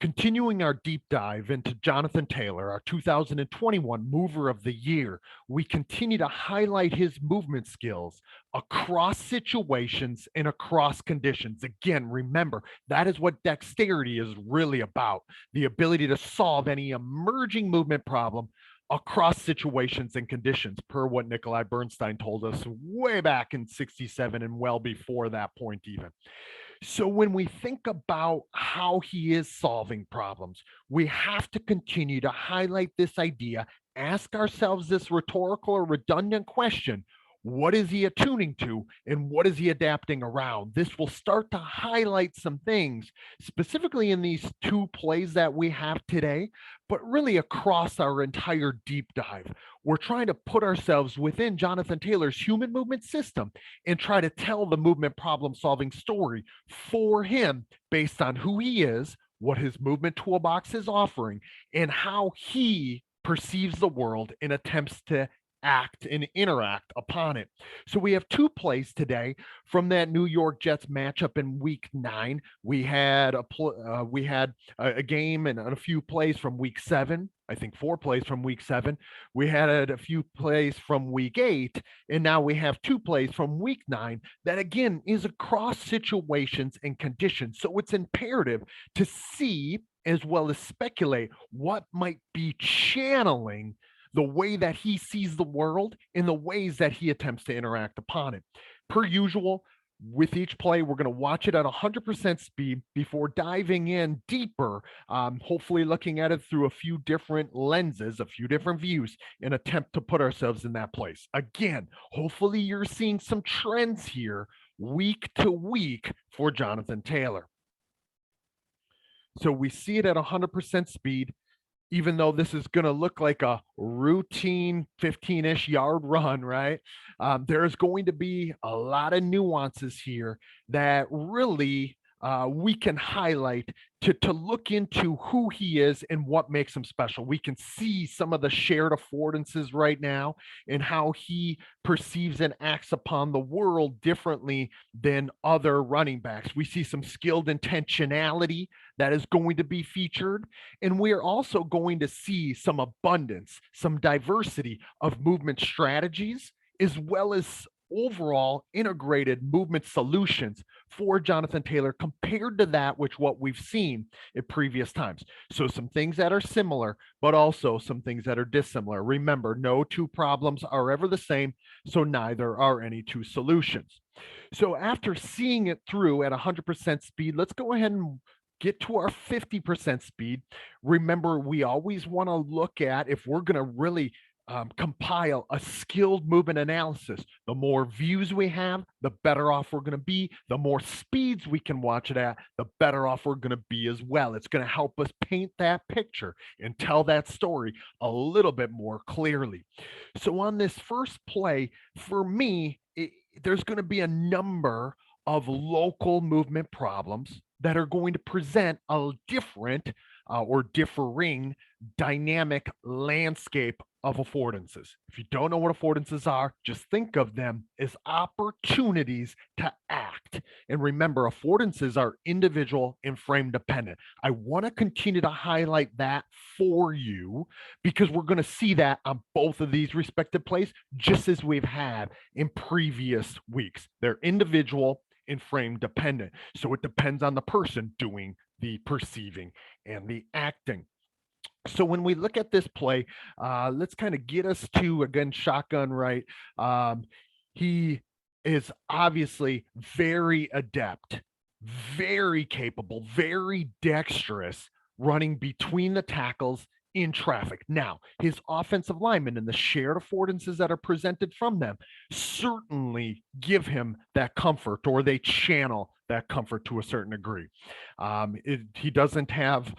Continuing our deep dive into Jonathan Taylor, our 2021 Mover of the Year, we continue to highlight his movement skills across situations and across conditions. Again, remember, that is what dexterity is really about, the ability to solve any emerging movement problem across situations and conditions, per what Nikolai Bernstein told us way back in 67 and well before that point, even. So when we think about how he is solving problems, we have to continue to highlight this idea, ask ourselves this rhetorical or redundant question. What is he attuning to and what is he adapting around? This will start to highlight some things, specifically in these two plays that we have today, but really across our entire deep dive. We're trying to put ourselves within Jonathan Taylor's human movement system and try to tell the movement problem solving story for him based on who he is, what his movement toolbox is offering, and how he perceives the world and attempts to act and interact upon it. So we have two plays today from that New York Jets matchup in Week 9. We had a game and a few plays from Week 7. I think 4 plays from Week 7. We had a few plays from Week 8, and now we have 2 plays from Week 9 that again is across situations and conditions. So it's imperative to see as well as speculate what might be channeling the way that he sees the world in the ways that he attempts to interact upon it. Per usual, with each play, we're going to watch it at 100% speed before diving in deeper, hopefully looking at it through a few different lenses, a few different views, and attempt to put ourselves in that place. Again, hopefully you're seeing some trends here week to week for Jonathan Taylor. So we see it at 100% speed, even though this is going to look like a routine 15-ish yard run, right? There's going to be a lot of nuances here that really we can highlight to look into who he is and what makes him special. We can see some of the shared affordances right now and how he perceives and acts upon the world differently than other running backs. We see some skilled intentionality that is going to be featured. And we're also going to see some abundance, some diversity of movement strategies, as well as overall integrated movement solutions for Jonathan Taylor compared to that which what we've seen at previous times. So some things that are similar, but also some things that are dissimilar. Remember, no two problems are ever the same, so neither are any two solutions. So after seeing it through at 100% speed, let's go ahead and get to our 50% speed. Remember, we always want to look at if we're going to really compile a skilled movement analysis. The more views we have, the better off we're going to be. The more speeds we can watch it at, the better off we're going to be as well. It's going to help us paint that picture and tell that story a little bit more clearly. So on this first play, for me, there's going to be a number of local movement problems that are going to present a different or differing dynamic landscape of affordances. If you don't know what affordances are, just think of them as opportunities to act. And remember, affordances are individual and frame dependent. I want to continue to highlight that for you because we're going to see that on both of these respective plays, just as we've had in previous weeks. They're individual and frame dependent. So it depends on the person doing the perceiving and the acting. So when we look at this play, let's kind of get us to, again, shotgun right. He is obviously very adept, very capable, very dexterous running between the tackles in traffic. Now, his offensive linemen and the shared affordances that are presented from them certainly give him that comfort, or they channel that comfort to a certain degree. He doesn't have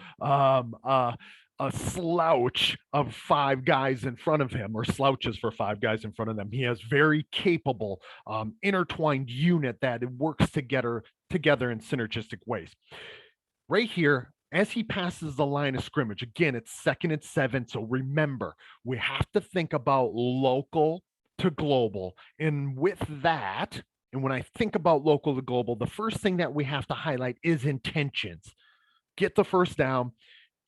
a slouch of 5 guys in front of him, or slouches for 5 guys in front of them. He has very capable intertwined unit that works together in synergistic ways. Right here, as he passes the line of scrimmage, again, it's 2nd and 7. So remember, we have to think about local to global. And with that, and when I think about local to global, the first thing that we have to highlight is intentions. get the first down,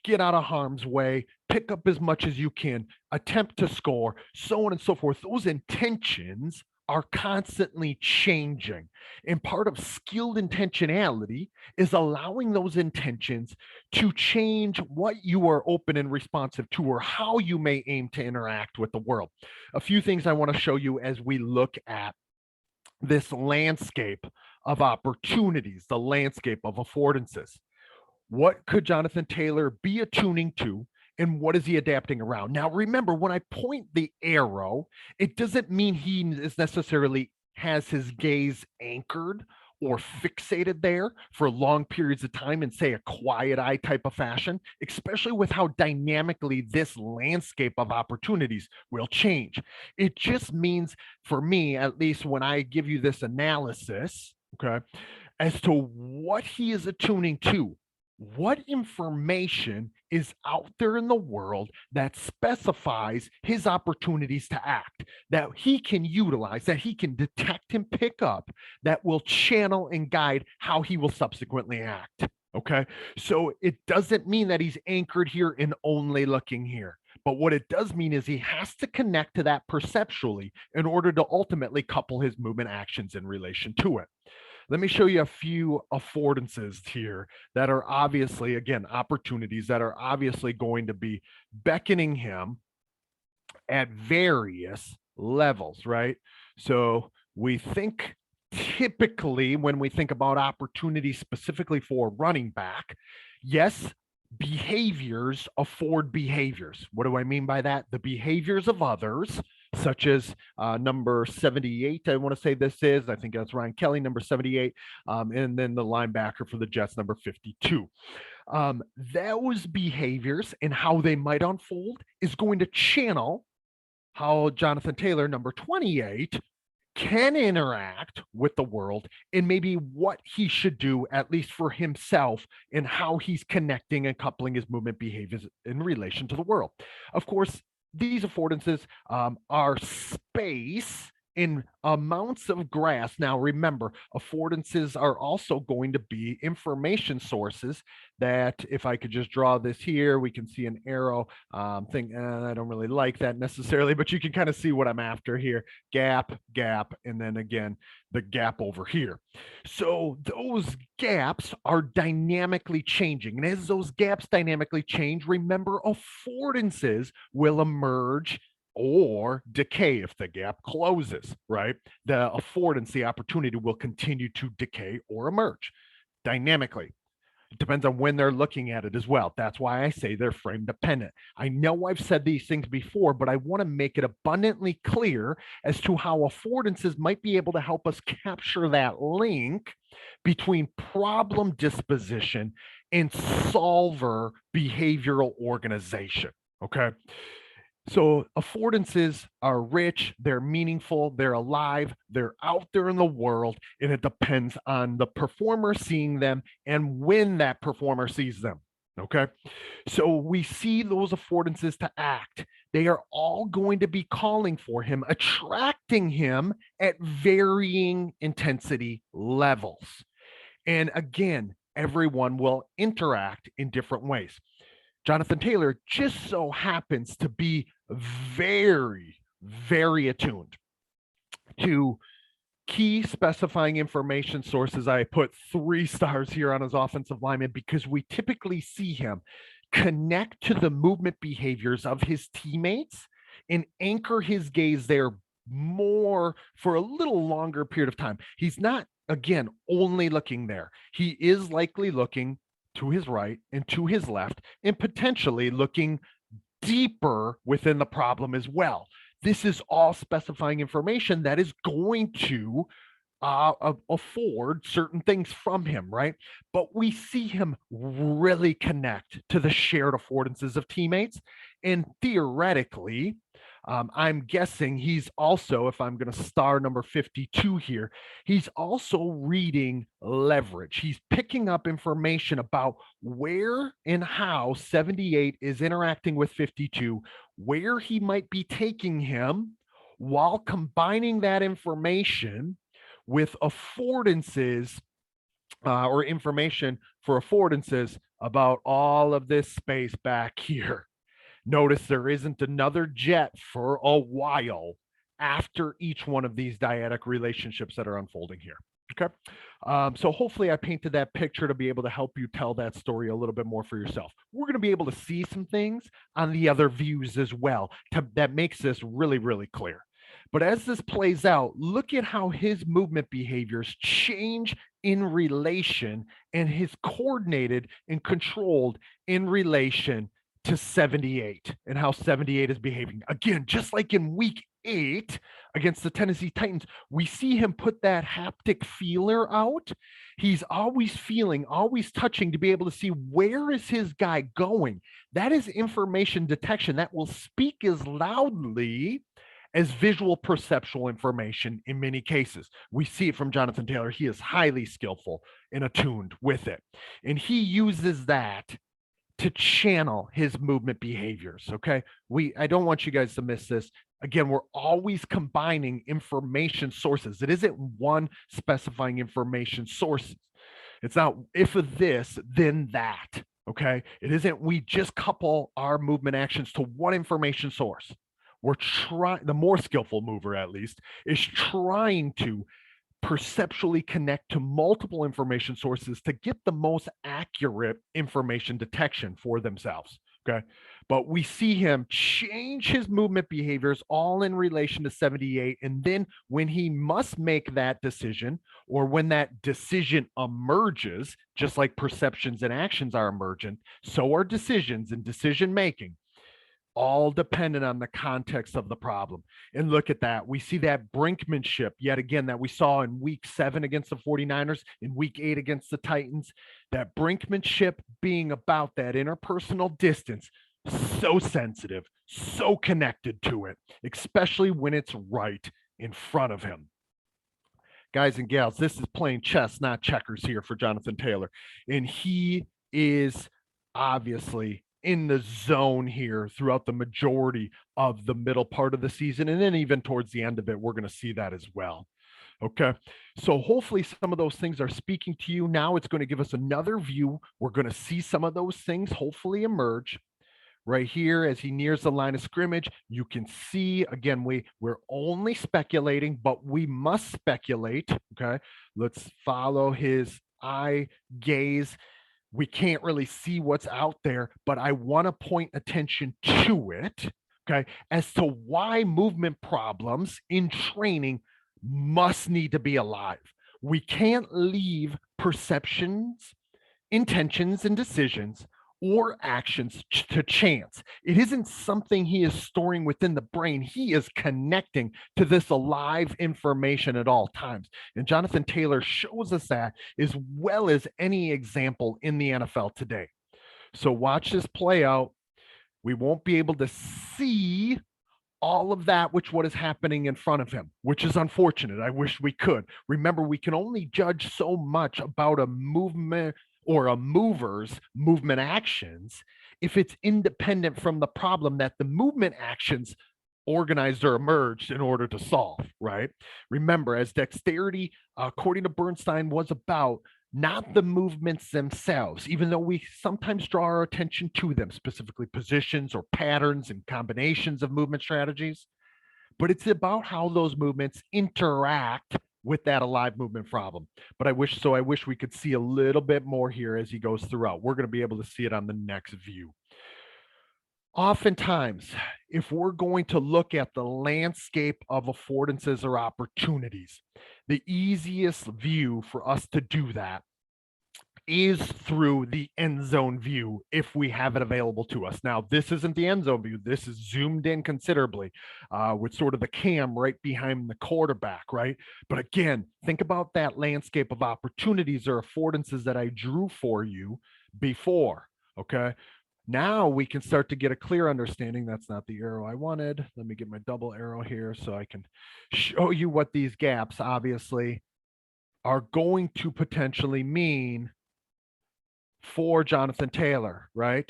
get out of harm's way, pick up as much as you can, attempt to score, so on and so forth. Those intentions are constantly changing. And part of skilled intentionality is allowing those intentions to change what you are open and responsive to, or how you may aim to interact with the world. A few things I want to show you as we look at this landscape of opportunities, the landscape of affordances. What could Jonathan Taylor be attuning to, and what is he adapting around? Now, remember, when I point the arrow, it doesn't mean he is necessarily has his gaze anchored or fixated there for long periods of time in, say, a quiet eye type of fashion, especially with how dynamically this landscape of opportunities will change. It just means, for me, at least when I give you this analysis, okay, as to what he is attuning to, what information is out there in the world that specifies his opportunities to act, that he can utilize, that he can detect and pick up, that will channel and guide how he will subsequently act. Okay. So it doesn't mean that he's anchored here and only looking here. But what it does mean is he has to connect to that perceptually in order to ultimately couple his movement actions in relation to it. Let me show you a few affordances here that are obviously, again, opportunities that are obviously going to be beckoning him at various levels, right? So we think typically when we think about opportunities specifically for running back, yes, behaviors afford behaviors. What do I mean by that? The behaviors of others, such as number 78, I want to say this is, I think that's Ryan Kelly, number 78, and then the linebacker for the Jets, number 52. Those behaviors and how they might unfold is going to channel how Jonathan Taylor, number 28, can interact with the world and maybe what he should do, at least for himself, and how he's connecting and coupling his movement behaviors in relation to the world. Of course, these affordances are space in amounts of grass. Now, remember, affordances are also going to be information sources that, if I could just draw this here, we can see an arrow thing. I don't really like that necessarily, but you can kind of see what I'm after here. Gap, gap, and then again, the gap over here. So those gaps are dynamically changing. And as those gaps dynamically change, remember, affordances will emerge or decay if the gap closes, right? The affordance, the opportunity will continue to decay or emerge dynamically. It depends on when they're looking at it as well. That's why I say they're frame dependent. I know I've said these things before, but I want to make it abundantly clear as to how affordances might be able to help us capture that link between problem disposition and solver behavioral organization. Okay. So affordances are rich, they're meaningful, they're alive, they're out there in the world, and it depends on the performer seeing them and when that performer sees them. Okay. So we see those affordances to act. They are all going to be calling for him, attracting him at varying intensity levels. And again, everyone will interact in different ways. Jonathan Taylor just so happens to be very, very attuned to key specifying information sources. I put 3 stars here on his offensive lineman because we typically see him connect to the movement behaviors of his teammates and anchor his gaze there more for a little longer period of time. He's not, again, only looking there. He is likely looking to his right and to his left, and potentially looking deeper within the problem as well. This is all specifying information that is going to afford certain things from him, right? But we see him really connect to the shared affordances of teammates. And theoretically, I'm guessing he's also, if I'm going to star number 52 here, he's also reading leverage. He's picking up information about where and how 78 is interacting with 52, where he might be taking him, while combining that information with affordances or information for affordances about all of this space back here. Notice there isn't another jet for a while after each one of these dyadic relationships that are unfolding here. Okay. So hopefully I painted that picture to be able to help you tell that story a little bit more for yourself. We're going to be able to see some things on the other views as well that makes this really, really clear. But as this plays out, look at how his movement behaviors change in relation and his coordinated and controlled in relation to 78 and how 78 is behaving. Again, just like in week 8 against the Tennessee Titans, we see him put that haptic feeler out. He's always feeling, always touching to be able to see where is his guy going. That is information detection that will speak as loudly as visual perceptual information in many cases. We see it from Jonathan Taylor. He is highly skillful and attuned with it. And he uses that to channel his movement behaviors. Okay. I don't want you guys to miss this. Again, we're always combining information sources. It isn't one specifying information sources. It's not if of this, then that. Okay. It isn't we just couple our movement actions to one information source. We're trying, the more skillful mover at least, is trying to perceptually connect to multiple information sources to get the most accurate information detection for themselves. Okay. But we see him change his movement behaviors all in relation to 78. And then when he must make that decision, or when that decision emerges, just like perceptions and actions are emergent, so are decisions and decision making, all dependent on the context of the problem. And look at that. We see that brinkmanship yet again that we saw in week 7 against the 49ers, in week 8 against the Titans. That brinkmanship being about that interpersonal distance, so sensitive, so connected to it, especially when it's right in front of him. Guys and gals, this is playing chess, not checkers here for Jonathan Taylor. And he is obviously in the zone here throughout the majority of the middle part of the season. And then even towards the end of it, we're going to see that as well. Okay. So hopefully some of those things are speaking to you. Now it's going to give us another view. We're going to see some of those things hopefully emerge. Right here, as he nears the line of scrimmage, you can see again, we're only speculating, but we must speculate. Okay. Let's follow his eye gaze. We can't really see what's out there, but I want to point attention to it, okay, as to why movement problems in training must need to be alive. We can't leave perceptions, intentions, and decisions or actions to chance. It isn't something he is storing within the brain. He is connecting to this alive information at all times. And Jonathan Taylor shows us that as well as any example in the NFL today. So watch this play out. We won't be able to see all of that, what is happening in front of him, which is unfortunate. I wish we could. Remember, we can only judge so much about a movement or a mover's movement actions if it's independent from the problem that the movement actions organized or emerged in order to solve, right? Remember, as dexterity, according to Bernstein, was about not the movements themselves, even though we sometimes draw our attention to them, specifically positions or patterns and combinations of movement strategies, but it's about how those movements interact with that alive movement problem. But I wish we could see a little bit more here as he goes throughout. We're going to be able to see it on the next view. Oftentimes, if we're going to look at the landscape of affordances or opportunities, the easiest view for us to do that is through the end zone view if we have it available to us. Now, this isn't the end zone view. This is zoomed in considerably with sort of the cam right behind the quarterback, right? But again, think about that landscape of opportunities or affordances that I drew for you before, okay? Now we can start to get a clear understanding. That's not the arrow I wanted. Let me get my double arrow here so I can show you what these gaps obviously are going to potentially mean for Jonathan Taylor, right?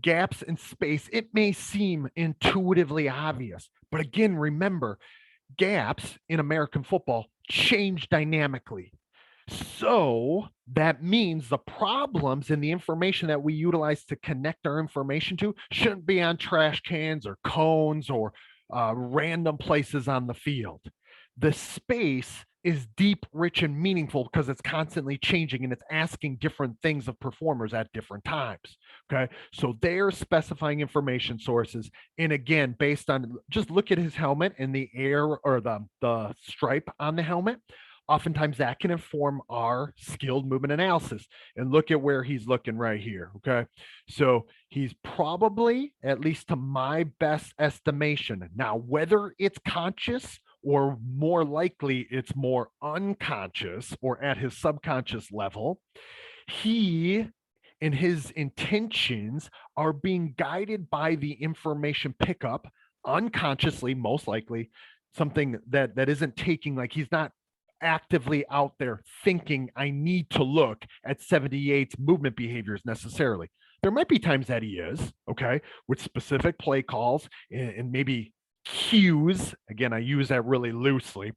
Gaps in space, it may seem intuitively obvious, but again, remember, gaps in American football change dynamically. So that means the problems and the information that we utilize to connect our information to shouldn't be on trash cans or cones or random places on the field. The space is deep, rich, and meaningful because it's constantly changing and it's asking different things of performers at different times. Okay. So they're specifying information sources. And again, based on just look at his helmet and the air or the stripe on the helmet, oftentimes that can inform our skilled movement analysis. And look at where he's looking right here. Okay. So he's probably, at least to my best estimation, now, whether it's conscious or more likely it's more unconscious or at his subconscious level, he and his intentions are being guided by the information pickup unconsciously, most likely something that isn't taking, like, he's not actively out there thinking I need to look at 78's movement behaviors necessarily. There might be times that he is, okay, with specific play calls and maybe cues. Again, I use that really loosely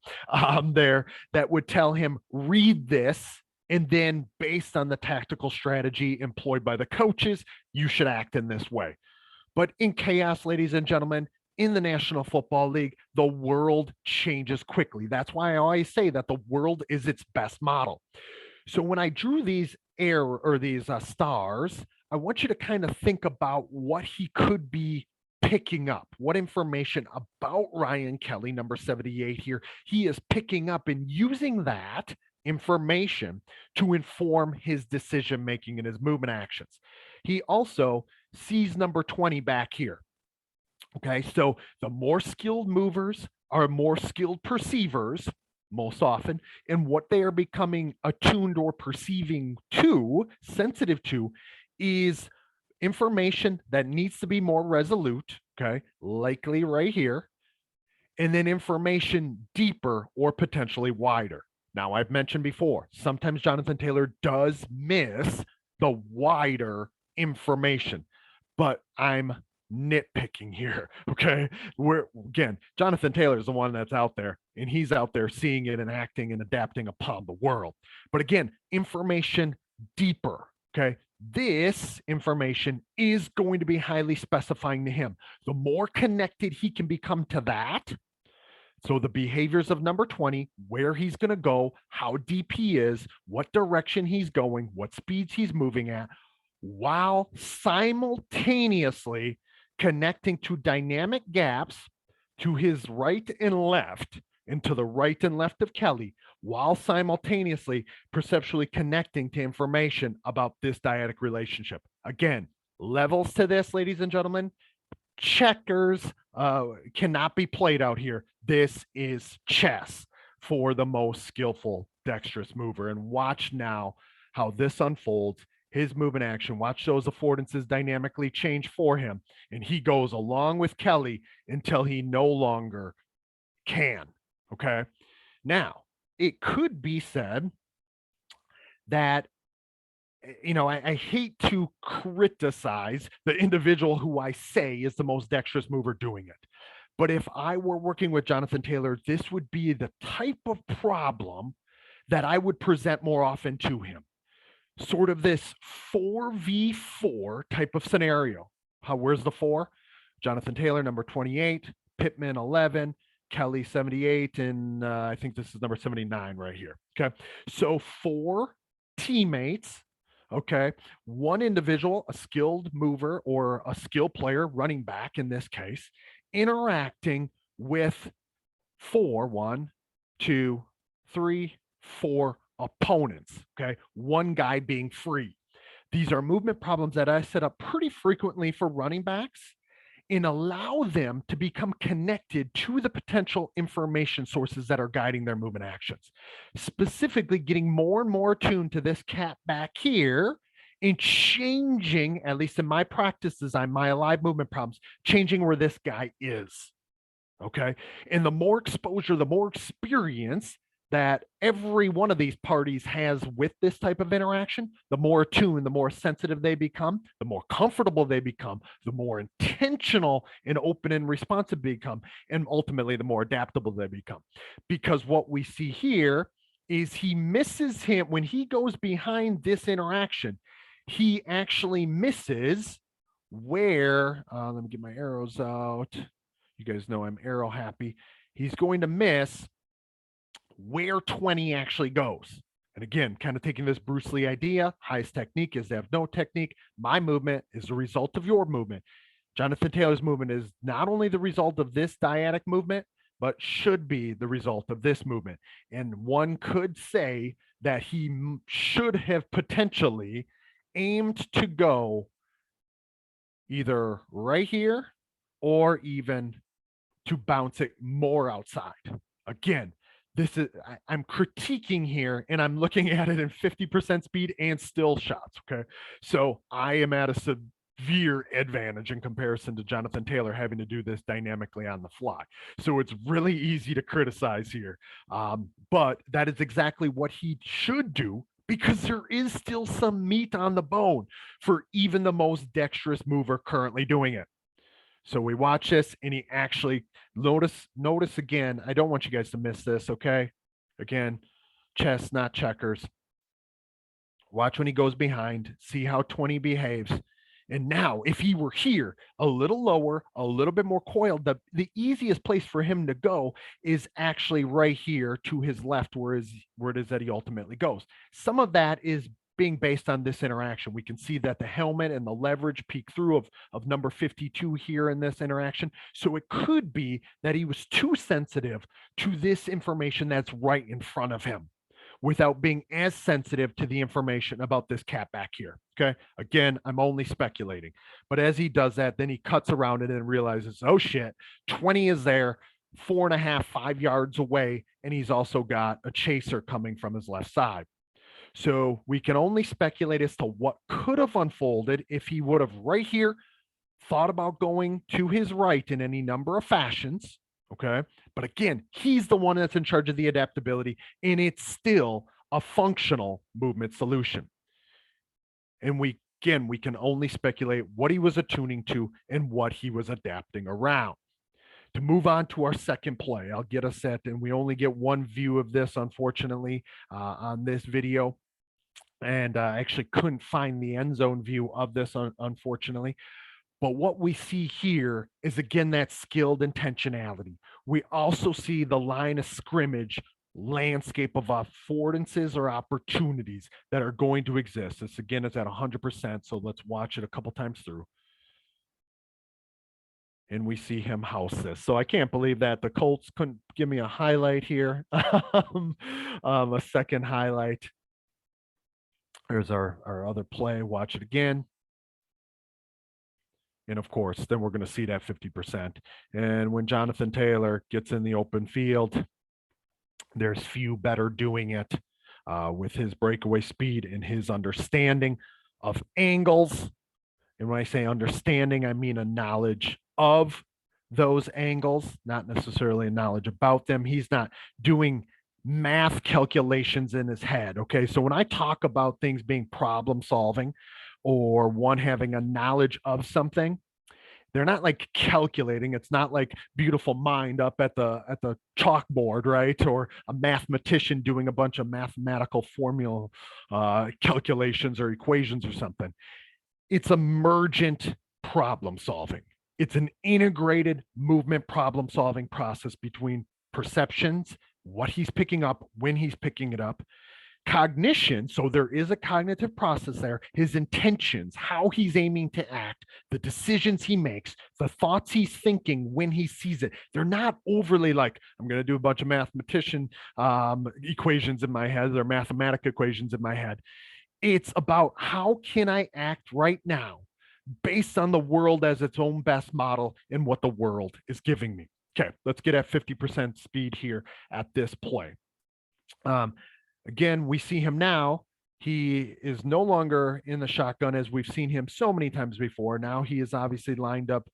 there, that would tell him, read this. And then, based on the tactical strategy employed by the coaches, you should act in this way. But in chaos, ladies and gentlemen, in the National Football League, the world changes quickly. That's why I always say that the world is its best model. So when I drew these air or these stars, I want you to kind of think about what he could be picking up, what information about Ryan Kelly, number 78 here, he is picking up and using that information to inform his decision making and his movement actions. He also sees number 20 back here. Okay, so the more skilled movers are more skilled perceivers most often, and what they are becoming attuned or perceiving to, sensitive to, is information that needs to be more resolute, okay, likely right here, and then information deeper or potentially wider. Now, I've mentioned before, sometimes Jonathan Taylor does miss the wider information, but I'm nitpicking here. Okay. We're again, Jonathan Taylor is the one that's out there and he's out there seeing it and acting and adapting upon the world. But again, information deeper. Okay. This information is going to be highly specifying to him. The more connected he can become to that, so the behaviors of number 20, where he's going to go, how deep he is, what direction he's going, what speeds he's moving at, while simultaneously connecting to dynamic gaps to his right and left and to the right and left of Kelly, while simultaneously perceptually connecting to information about this dyadic relationship. Again, levels to this, ladies and gentlemen. Checkers cannot be played out here. This is chess for the most skillful, dexterous mover. And watch now how this unfolds. His move and action. Watch those affordances dynamically change for him. And he goes along with Kelly until he no longer can. Okay. Now, it could be said that I hate to criticize the individual who I say is the most dexterous mover doing it. But if I were working with Jonathan Taylor, this would be the type of problem that I would present more often to him. Sort of this 4v4 type of scenario. Where's the four? Jonathan Taylor, number 28, Pittman, 11, Kelly, 78, and I think this is number 79 right here. Okay. So 4 teammates. Okay. One individual, a skilled mover or a skill player, running back in this case, interacting with 1, 2, 3, 4 opponents. Okay. One guy being free. These are movement problems that I set up pretty frequently for running backs and allow them to become connected to the potential information sources that are guiding their movement actions. Specifically, getting more and more attuned to this cat back here and changing, at least in my practice design, my alive movement problems, changing where this guy is. Okay. And the more exposure, the more experience that every one of these parties has with this type of interaction, the more attuned, the more sensitive they become, the more comfortable they become, the more intentional and open and responsive they become, and ultimately the more adaptable they become. Because what we see here is he misses him when he goes behind this interaction. He actually misses where, let me get my arrows out. You guys know I'm arrow happy. He's going to miss where 20 actually goes. And again, kind of taking this Bruce Lee idea, highest technique is to have no technique. My movement is the result of your movement. Jonathan Taylor's movement is not only the result of this dyadic movement, but should be the result of this movement. And one could say that he should have potentially aimed to go either right here or even to bounce it more outside. Again, this is I'm critiquing here and I'm looking at it in 50% speed and still shots. Okay. So I am at a severe advantage in comparison to Jonathan Taylor having to do this dynamically on the fly. So it's really easy to criticize here. But that is exactly what he should do because there is still some meat on the bone for even the most dexterous mover currently doing it. So we watch this and he actually notice again. I don't want you guys to miss this, okay? Again, chess, not checkers. Watch when he goes behind, see how 20 behaves. And now, if he were here, a little lower, a little bit more coiled, the easiest place for him to go is actually right here to his left, where it is that he ultimately goes. Some of that is being based on this interaction. We can see that the helmet and the leverage peek through of number 52 here in this interaction. So it could be that he was too sensitive to this information that's right in front of him without being as sensitive to the information about this cat back here. Okay. Again, I'm only speculating. But as he does that, then he cuts around it and realizes, oh shit, 20 is there, 4.5, 5 yards away. And he's also got a chaser coming from his left side. So we can only speculate as to what could have unfolded if he would have right here thought about going to his right in any number of fashions. Okay. But again, he's the one that's in charge of the adaptability, and it's still a functional movement solution. And we can only speculate what he was attuning to and what he was adapting around. To move on to our second play, I'll get us set, and we only get one view of this, unfortunately, on this video. And I actually couldn't find the end zone view of this, unfortunately. But what we see here is again that skilled intentionality. We also see the line of scrimmage landscape of affordances or opportunities that are going to exist. This again is at 100%. So let's watch it a couple times through. And we see him house this. So I can't believe that the Colts couldn't give me a highlight here. A second highlight. There's our other play. Watch it again. And of course, then we're going to see that 50%. And when Jonathan Taylor gets in the open field, there's few better doing it with his breakaway speed and his understanding of angles. And when I say understanding, I mean a knowledge of those angles, not necessarily a knowledge about them. He's not doing math calculations in his head. Okay. So when I talk about things being problem solving or one having a knowledge of something, they're not like calculating. It's not like beautiful mind up at the chalkboard, right? Or a mathematician doing a bunch of mathematical formula calculations or equations or something. It's emergent problem solving. It's an integrated movement problem solving process between perceptions, what he's picking up, when he's picking it up, cognition. So there is a cognitive process there, his intentions, how he's aiming to act, the decisions he makes, the thoughts he's thinking when he sees it. They're not overly like, I'm going to do a bunch of mathematician equations in my head, or mathematic equations in my head. It's about how can I act right now based on the world as its own best model and what the world is giving me. Okay, let's get at 50% speed here at this play. Again, we see him now. He is no longer in the shotgun as we've seen him so many times before. Now he is obviously lined up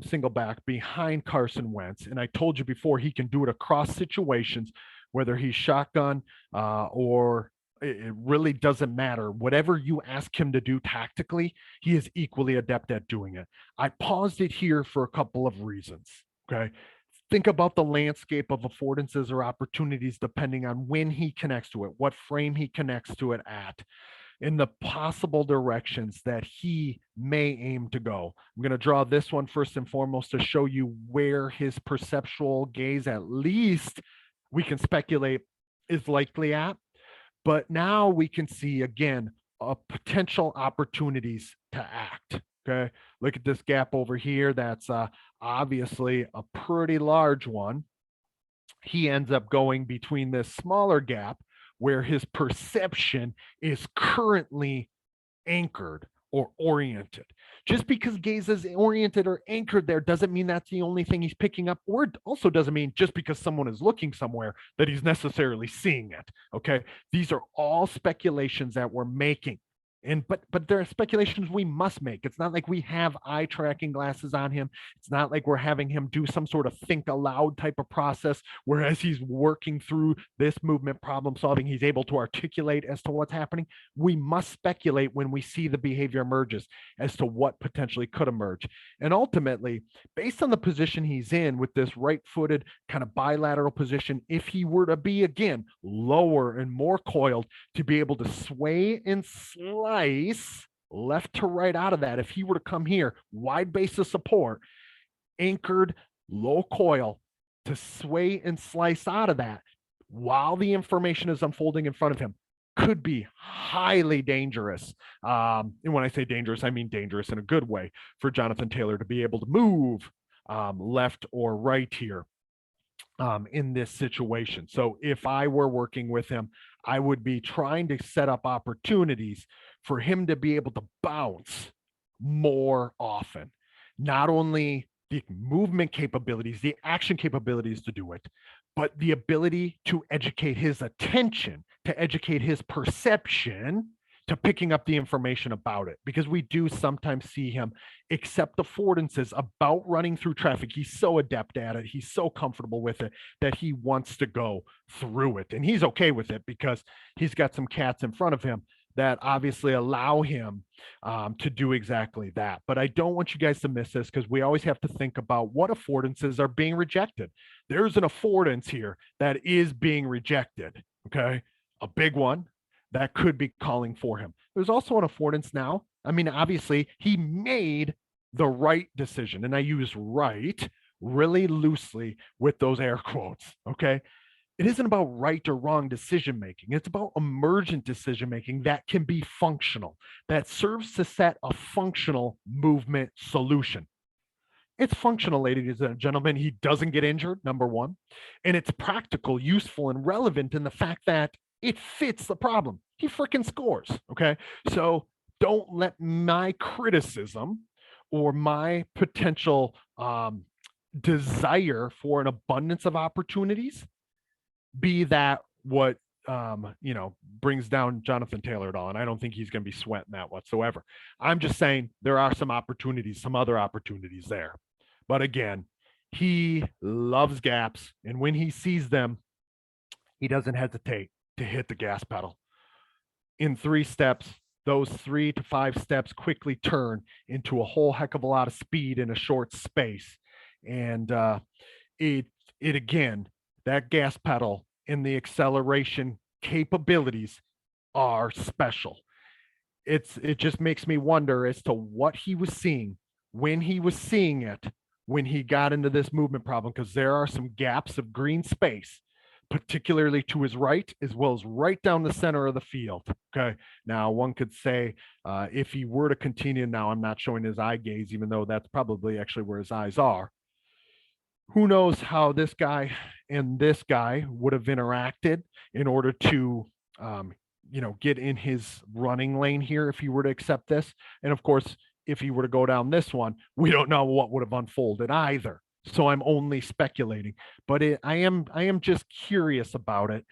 single back behind Carson Wentz. And I told you before, he can do it across situations, whether he's shotgun or it really doesn't matter. Whatever you ask him to do tactically, he is equally adept at doing it. I paused it here for a couple of reasons. Okay. Think about the landscape of affordances or opportunities depending on when he connects to it, what frame he connects to it at, in the possible directions that he may aim to go. I'm going to draw this one first and foremost to show you where his perceptual gaze, at least we can speculate, is likely at. But now we can see again potential opportunities to act. Okay, look at this gap over here. That's obviously a pretty large one. He ends up going between this smaller gap where his perception is currently anchored or oriented. Just because gaze is oriented or anchored there doesn't mean that's the only thing he's picking up, or it also doesn't mean just because someone is looking somewhere that he's necessarily seeing it. Okay. These are all speculations that we're making. And but there are speculations we must make. It's not like we have eye tracking glasses on him. It's not like we're having him do some sort of think aloud type of process, whereas he's working through this movement problem solving, he's able to articulate as to what's happening. We must speculate when we see the behavior emerges as to what potentially could emerge. And ultimately, based on the position he's in with this right-footed kind of bilateral position, if he were to be again lower and more coiled, to be able to sway and slide left to right out of that, if he were to come here, wide base of support, anchored, low coil, to sway and slice out of that while the information is unfolding in front of him, could be highly dangerous. And when I say dangerous, I mean dangerous in a good way for Jonathan Taylor to be able to move left or right here in this situation. So if I were working with him, I would be trying to set up opportunities for him to be able to bounce more often. Not only the movement capabilities, the action capabilities to do it, but the ability to educate his attention, to educate his perception to picking up the information about it, because we do sometimes see him accept affordances about running through traffic. He's so adept at it. He's so comfortable with it that he wants to go through it. And he's okay with it because he's got some cats in front of him that obviously allow him to do exactly that. But I don't want you guys to miss this, because we always have to think about what affordances are being rejected. There's an affordance here that is being rejected, okay? A big one that could be calling for him. There's also an affordance now. I mean, obviously, he made the right decision, and I use right really loosely with those air quotes, okay? It isn't about right or wrong decision making. It's about emergent decision making that can be functional, that serves to set a functional movement solution. It's functional, ladies and gentlemen. He doesn't get injured, number one. And it's practical, useful, and relevant in the fact that it fits the problem. He freaking scores. Okay. So don't let my criticism or my potential desire for an abundance of opportunities be that what brings down Jonathan Taylor at all. And I don't think he's going to be sweating that whatsoever. I'm just saying there are some opportunities, some other opportunities there. But again, he loves gaps, and when he sees them, he doesn't hesitate to hit the gas pedal. In 3 steps, those 3 to 5 steps quickly turn into a whole heck of a lot of speed in a short space. And it again, that gas pedal and the acceleration capabilities are special. It just makes me wonder as to what he was seeing when he was seeing it when he got into this movement problem, because there are some gaps of green space, particularly to his right, as well as right down the center of the field. Okay. Now, one could say if he were to continue, now I'm not showing his eye gaze, even though that's probably actually where his eyes are. Who knows how this guy and this guy would have interacted in order to, get in his running lane here if he were to accept this. And of course, if he were to go down this one, we don't know what would have unfolded either. So I'm only speculating, but I am just curious about it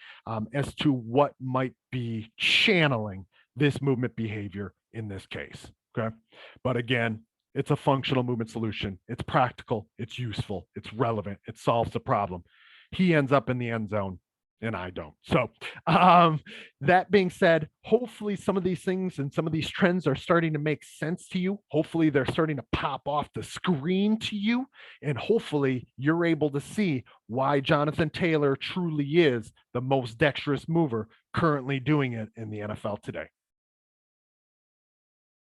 as to what might be channeling this movement behavior in this case. Okay, but again, it's a functional movement solution. It's practical. It's useful. It's relevant. It solves the problem. He ends up in the end zone. and I don't. So, um, that being said, hopefully some of these things and some of these trends are starting to make sense to you. Hopefully they're starting to pop off the screen to you, and hopefully you're able to see why Jonathan Taylor truly is the most dexterous mover currently doing it in the NFL today.